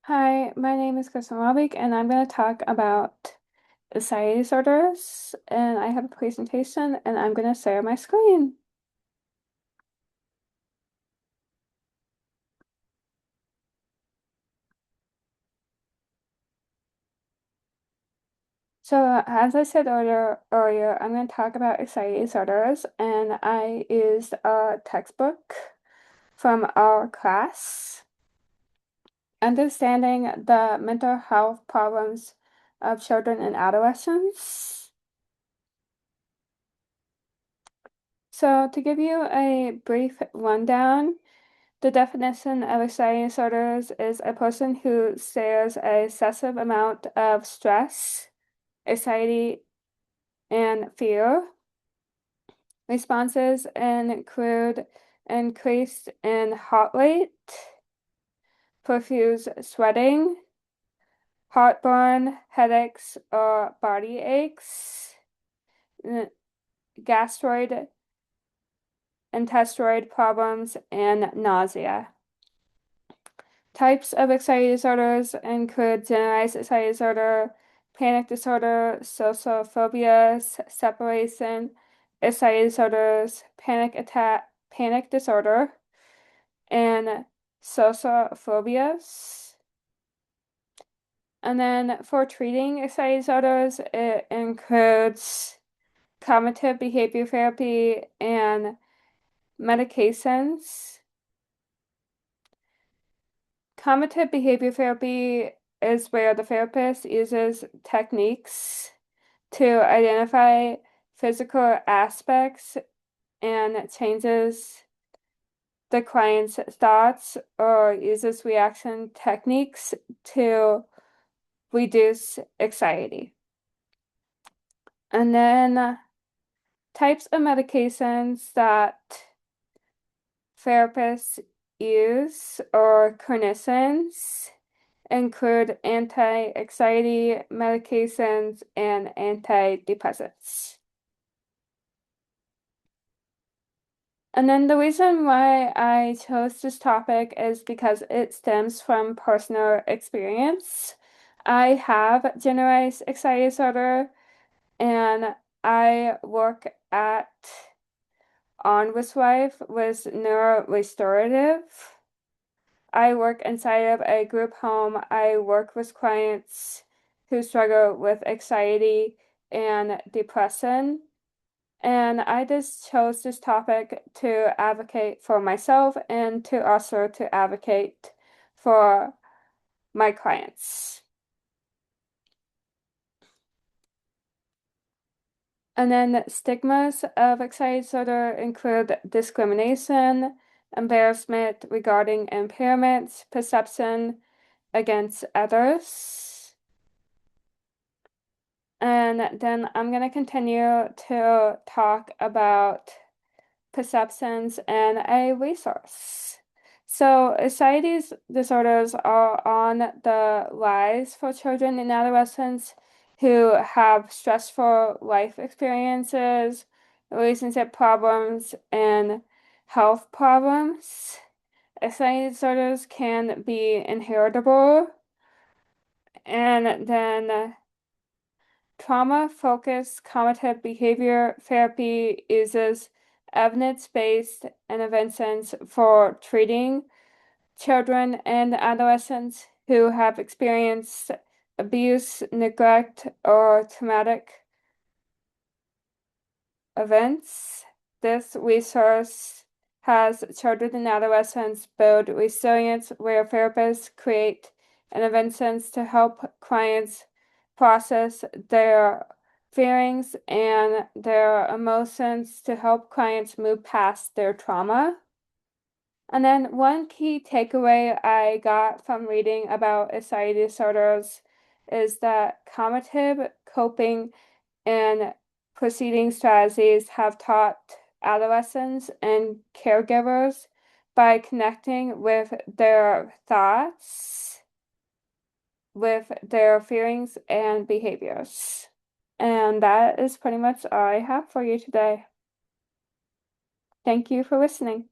Hi, my name is Kristen Robick, and I'm going to talk about anxiety disorders. And I have a presentation, and I'm going to share my screen. So, as I said earlier, I'm going to talk about anxiety disorders, and I used a textbook from our class, Understanding the Mental Health Problems of Children and Adolescents. So, to give you a brief rundown, the definition of anxiety disorders is a person who shares an excessive amount of stress, anxiety, and fear. Responses include increased in heart rate, profuse sweating, heartburn, headaches, or body aches, gastroid, intestinal problems, and nausea. Types of anxiety disorders include generalized anxiety disorder, panic disorder, social phobias, separation, anxiety disorders, panic disorder, and social phobias. And then for treating anxiety disorders, it includes cognitive behavior therapy and medications. Cognitive behavior therapy is where the therapist uses techniques to identify physical aspects and changes the client's thoughts or uses reaction techniques to reduce anxiety. And then types of medications that therapists use or clinicians include anti-anxiety medications and antidepressants. And then the reason why I chose this topic is because it stems from personal experience. I have generalized anxiety disorder and I work at On With Life with Neuro Restorative. I work inside of a group home. I work with clients who struggle with anxiety and depression. And I just chose this topic to advocate for myself and to also to advocate for my clients. And then stigmas of anxiety disorder include discrimination, embarrassment regarding impairments, perception against others. And then I'm going to continue to talk about perceptions and a resource. So, anxiety disorders are on the rise for children and adolescents who have stressful life experiences, relationship problems, and health problems. Anxiety disorders can be inheritable, and then trauma-focused cognitive behavior therapy uses evidence-based interventions for treating children and adolescents who have experienced abuse, neglect, or traumatic events. This resource has children and adolescents build resilience where therapists create interventions to help clients process their feelings and their emotions to help clients move past their trauma. And then one key takeaway I got from reading about anxiety disorders is that cognitive coping and proceeding strategies have taught adolescents and caregivers by connecting with their thoughts, with their feelings and behaviors. And that is pretty much all I have for you today. Thank you for listening.